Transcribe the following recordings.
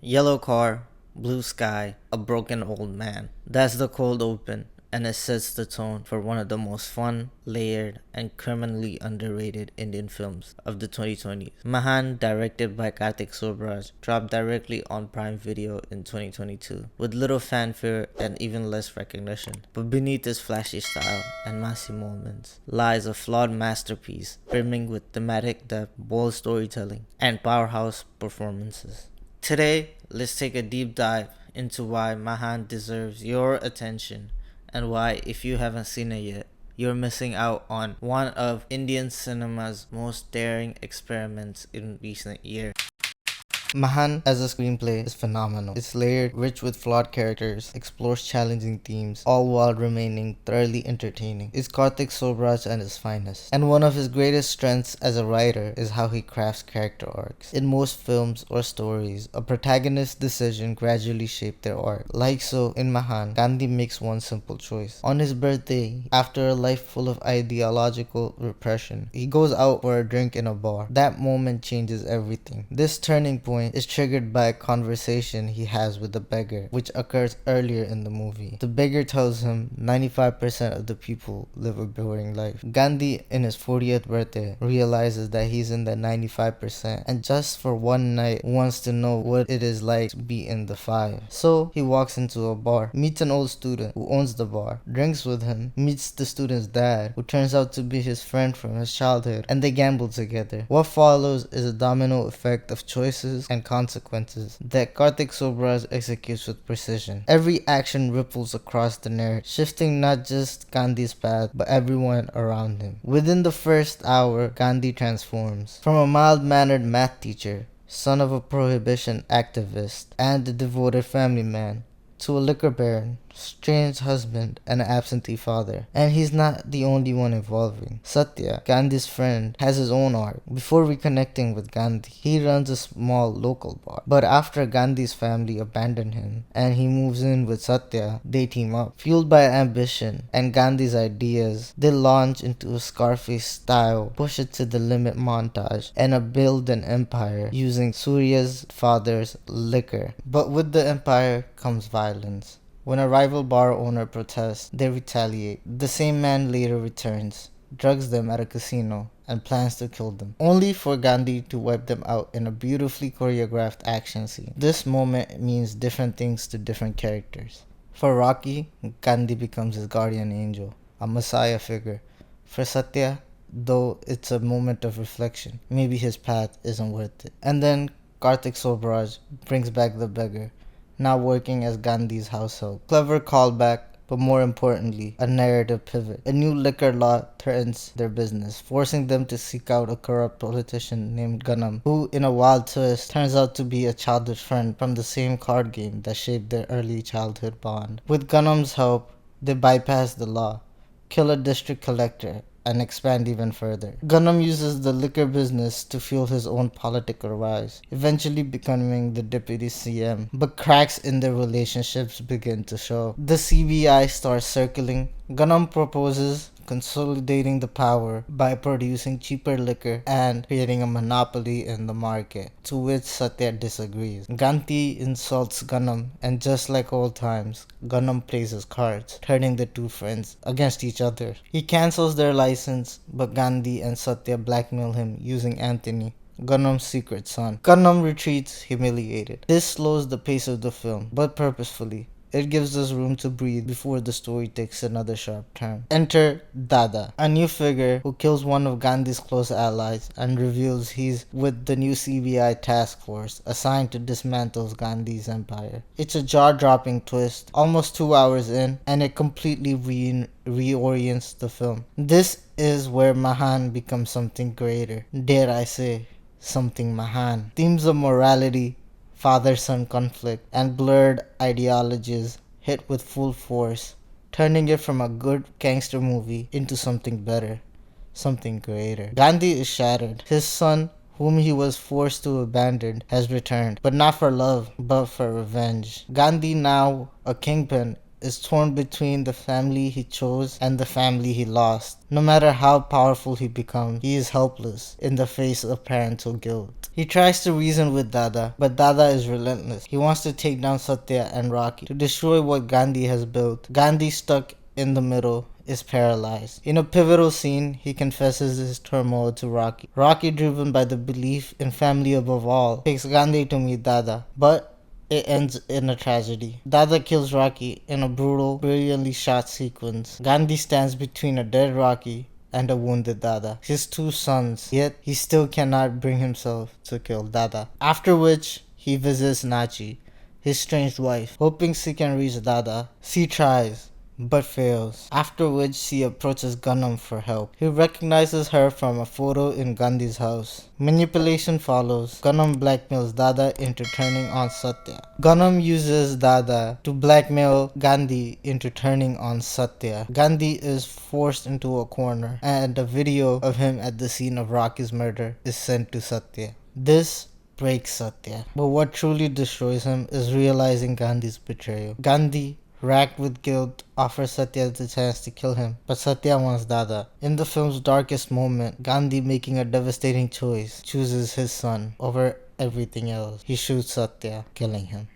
Yellow car, blue sky, a broken old man. That's the cold open, and it sets the tone for one of the most fun, layered, and criminally underrated Indian films of the 2020s. Mahan, directed by Kartik Subraj, dropped directly on Prime Video in 2022, with little fanfare and even less recognition. But beneath his flashy style and massy moments lies a flawed masterpiece, brimming with thematic depth, bold storytelling, and powerhouse performances. Today, let's take a deep dive into why Mahan deserves your attention and why, if you haven't seen it yet, you're missing out on one of Indian cinema's most daring experiments in recent years. Mahan as a screenplay is phenomenal. It's layered, rich with flawed characters, explores challenging themes, all while remaining thoroughly entertaining. It's Kartik Subraj at his finest. And one of his greatest strengths as a writer is how he crafts character arcs. In most films or stories, a protagonist's decision gradually shape their arc. Like so, in Mahan, Gandhi makes one simple choice. On his birthday, after a life full of ideological repression, he goes out for a drink in a bar. That moment changes everything. This turning point is triggered by a conversation he has with the beggar, which occurs earlier in the movie. The beggar tells him 95% of the people live a boring life. Gandhi, in his 40th birthday, realizes that he's in the 95% and just for one night wants to know what it is like to be in the 5. So he walks into a bar, meets an old student who owns the bar, drinks with him, meets the student's dad, who turns out to be his friend from his childhood, and they gamble together. What follows is a domino effect of choices and consequences that Kartik Subraj executes with precision. Every action ripples across the narrative, shifting not just Gandhi's path but everyone around him. Within the first hour, Gandhi transforms from a mild-mannered math teacher, son of a prohibition activist, and a devoted family man, to a liquor baron, strange husband, and an absentee father. And he's not the only one evolving. Satya, Gandhi's friend, has his own arc. Before reconnecting with Gandhi, he runs a small local bar. But after Gandhi's family abandon him and he moves in with Satya, they team up. Fueled by ambition and Gandhi's ideas, they launch into a Scarface style, push it to the limit montage, and build an empire using Surya's father's liquor. But with the empire comes violence. When a rival bar owner protests, they retaliate. The same man later returns, drugs them at a casino, and plans to kill them, only for Gandhi to wipe them out in a beautifully choreographed action scene. This moment means different things to different characters. For Rocky, Gandhi becomes his guardian angel, a messiah figure. For Satya, though it's a moment of reflection, maybe his path isn't worth it. And then Kartik Subraj brings back the beggar, now working as Gandhi's household. Clever callback, but more importantly, a narrative pivot. A new liquor law threatens their business, forcing them to seek out a corrupt politician named Ganam, who, in a wild twist, turns out to be a childhood friend from the same card game that shaped their early childhood bond. With Ganam's help, they bypass the law, kill a district collector, and expand even further. Ganam uses the liquor business to fuel his own political rise, eventually becoming the deputy CM. But cracks in their relationships begin to show. The CBI starts circling. Ganam proposes consolidating the power by producing cheaper liquor and creating a monopoly in the market, to which Satya disagrees. Gandhi insults Ganam, and just like old times, Ganam plays his cards, turning the two friends against each other. He cancels their license, but Gandhi and Satya blackmail him using Anthony, Ganam's secret son. Ganam retreats humiliated. This slows the pace of the film, but purposefully. It gives us room to breathe before the story takes another sharp turn. Enter Dada, a new figure who kills one of Gandhi's close allies and reveals he's with the new CBI task force assigned to dismantle Gandhi's empire. It's a jaw-dropping twist, almost 2 hours in, and it completely reorients the film. This is where Mahan becomes something greater. Dare I say, something Mahan. Themes of morality, father-son conflict, and blurred ideologies hit with full force, turning it from a good gangster movie into something better, something greater. Gandhi is shattered. His son, whom he was forced to abandon, has returned, but not for love, but for revenge. Gandhi, now a kingpin, is torn between the family he chose and the family he lost. No matter how powerful he becomes, he is helpless in the face of parental guilt. He tries to reason with Dada, but Dada is relentless. He wants to take down Satya and Rocky to destroy what Gandhi has built. Gandhi, stuck in the middle, is paralyzed. In a pivotal scene, he confesses his turmoil to Rocky. Rocky, driven by the belief in family above all, takes Gandhi to meet Dada, but it ends in a tragedy. Dada kills Rocky in a brutal, brilliantly shot sequence. Gandhi stands between a dead Rocky and a wounded Dada, his two sons, yet he still cannot bring himself to kill Dada. After which, he visits Nachi, his strange wife, hoping she can reach Dada. She tries, but fails, after which she approaches Ganam for help. He recognizes her from a photo in Gandhi's house. Manipulation follows. Ganam blackmails Dada into turning on Satya. Ganam uses Dada to blackmail Gandhi into turning on Satya. Gandhi is forced into a corner, and a video of him at the scene of Rocky's murder is sent to Satya. This breaks Satya, but what truly destroys him is realizing Gandhi's betrayal. Gandhi, racked with guilt, offers Satya the chance to kill him, but Satya wants Dada. In the film's darkest moment, Gandhi, making a devastating choice, chooses his son over everything else. He shoots Satya, killing him.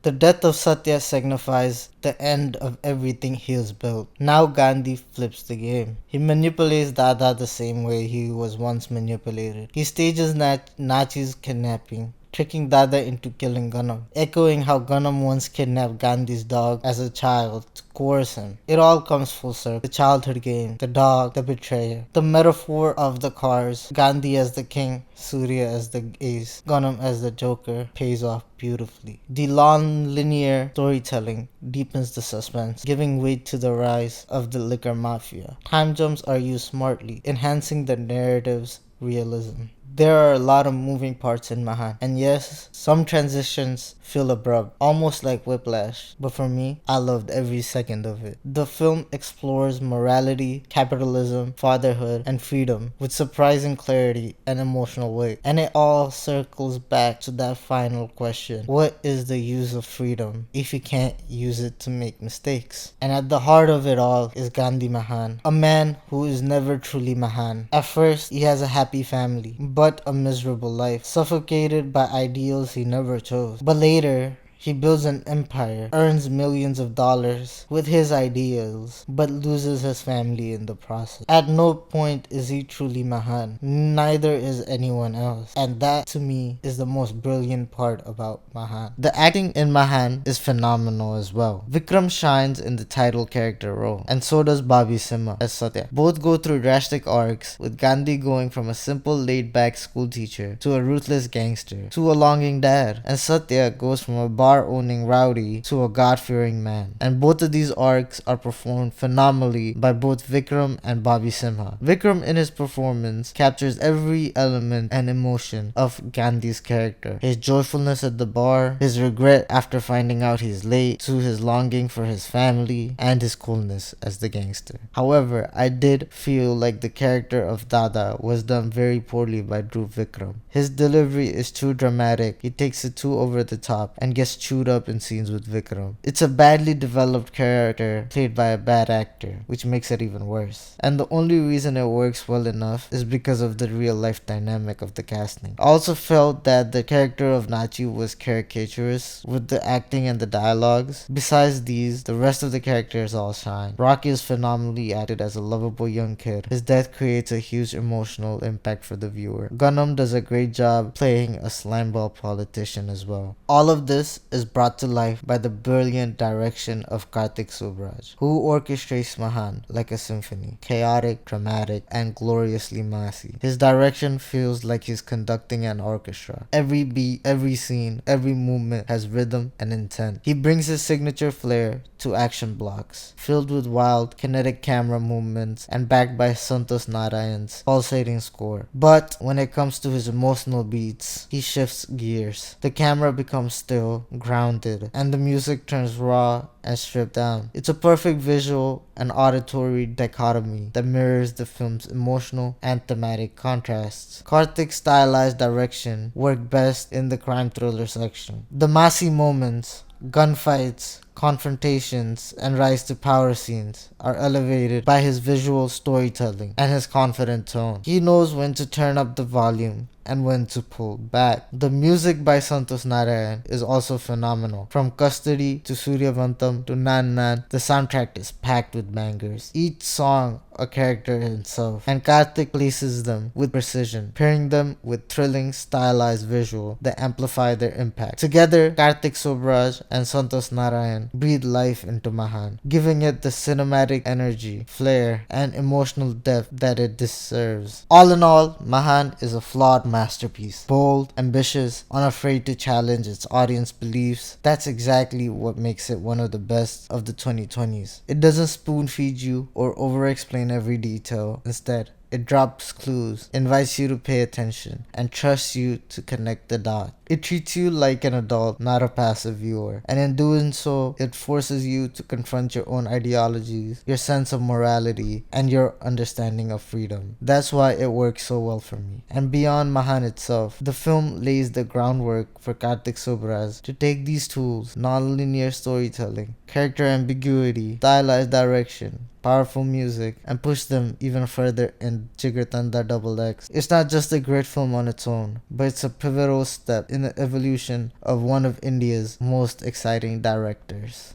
The death of Satya signifies the end of everything he has built. Now Gandhi flips the game. He manipulates Dada the same way he was once manipulated. He stages Nachi's kidnapping, tricking Dada into killing Ganam, echoing how Ganam once kidnapped Gandhi's dog as a child to coerce him. It all comes full circle. The childhood game, the dog, the betrayer, the metaphor of the cars, Gandhi as the king, Surya as the ace, Ganam as the joker, pays off beautifully. The non-linear storytelling deepens the suspense, giving weight to the rise of the liquor mafia. Time jumps are used smartly, enhancing the narrative's realism. There are a lot of moving parts in Mahan, and yes, some transitions feel abrupt, almost like Whiplash, but for me, I loved every second of it. The film explores morality, capitalism, fatherhood, and freedom with surprising clarity and emotional weight, and it all circles back to that final question: what is the use of freedom if you can't use it to make mistakes? And at the heart of it all is Gandhi Mahan, a man who is never truly Mahan. At first, he has a happy family, but a miserable life, suffocated by ideals he never chose. But later, he builds an empire, earns millions of dollars with his ideals, but loses his family in the process. At no point is he truly Mahan. Neither is anyone else. And that, to me, is the most brilliant part about Mahan. The acting in Mahan is phenomenal as well. Vikram shines in the title character role, and so does Bobby Simha as Satya. Both go through drastic arcs, with Gandhi going from a simple laid-back school teacher to a ruthless gangster to a longing dad, and Satya goes from a bar-owning rowdy to a God-fearing man. And both of these arcs are performed phenomenally by both Vikram and Bobby Simha. Vikram, in his performance, captures every element and emotion of Gandhi's character. His joyfulness at the bar, his regret after finding out he's late, to his longing for his family, and his coolness as the gangster. However, I did feel like the character of Dada was done very poorly by Dhruv Vikram. His delivery is too dramatic, he takes it too over the top, and gets chewed up in scenes with Vikram. It's a badly developed character played by a bad actor, which makes it even worse. And the only reason it works well enough is because of the real life dynamic of the casting. I also felt that the character of Nachi was caricaturous with the acting and the dialogues. Besides these, the rest of the characters all shine. Rocky is phenomenally acted as a lovable young kid. His death creates a huge emotional impact for the viewer. Ganam does a great job playing a slimeball politician as well. All of this is brought to life by the brilliant direction of Kartik Subraj, who orchestrates Mahan like a symphony, chaotic, dramatic, and gloriously massy. His direction feels like he's conducting an orchestra. Every beat, every scene, every movement has rhythm and intent. He brings his signature flair to action blocks, filled with wild, kinetic camera movements and backed by Santosh Narayan's pulsating score. But when it comes to his emotional beats, he shifts gears. The camera becomes still, grounded, and the music turns raw and stripped down. It's a perfect visual and auditory dichotomy that mirrors the film's emotional and thematic contrasts. Karthik's stylized direction worked best in the crime thriller section. The massy moments, Gunfights, confrontations, and rise to power scenes are elevated by his visual storytelling and his confident tone. He knows when to turn up the volume and when to pull back. The music by Santos Narayan is also phenomenal. From Custody to Suryavantam to Nan Nan, the soundtrack is packed with bangers. Each song a character himself, and Karthik places them with precision, pairing them with thrilling, stylized visual that amplify their impact. Together, Karthik Subraj and Santos Narayan breathe life into Mahan, giving it the cinematic energy, flair, and emotional depth that it deserves. All in all, Mahan is a flawed masterpiece. Bold, ambitious, unafraid to challenge its audience beliefs. That's exactly what makes it one of the best of the 2020s. It doesn't spoon feed you or over explain every detail. Instead, it drops clues, invites you to pay attention, and trusts you to connect the dots. It treats you like an adult, not a passive viewer. And in doing so, it forces you to confront your own ideologies, your sense of morality, and your understanding of freedom. That's why it works so well for me. And beyond Mahan itself, the film lays the groundwork for Karthik Subraj to take these tools, non-linear storytelling, character ambiguity, stylized direction, powerful music, and push them even further in Jigartanda Double X. It's not just a great film on its own, but it's a pivotal step in the evolution of one of India's most exciting directors.